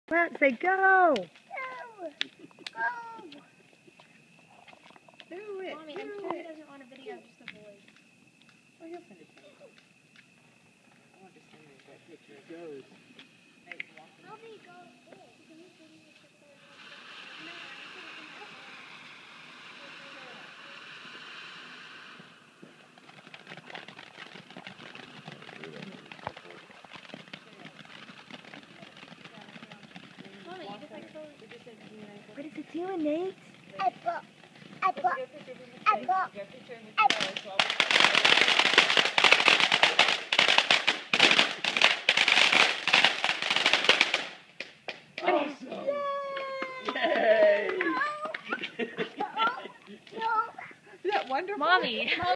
Matt, say go! Go! Go! Do it. Mommy, I'm sure he doesn't want a video of just the boys. Oh, he'll send it to me. I want to send me that picture. It goes. Mommy, go. What is it doing, Nate? Apple. Awesome! Yay! Isn't that wonderful? Mommy.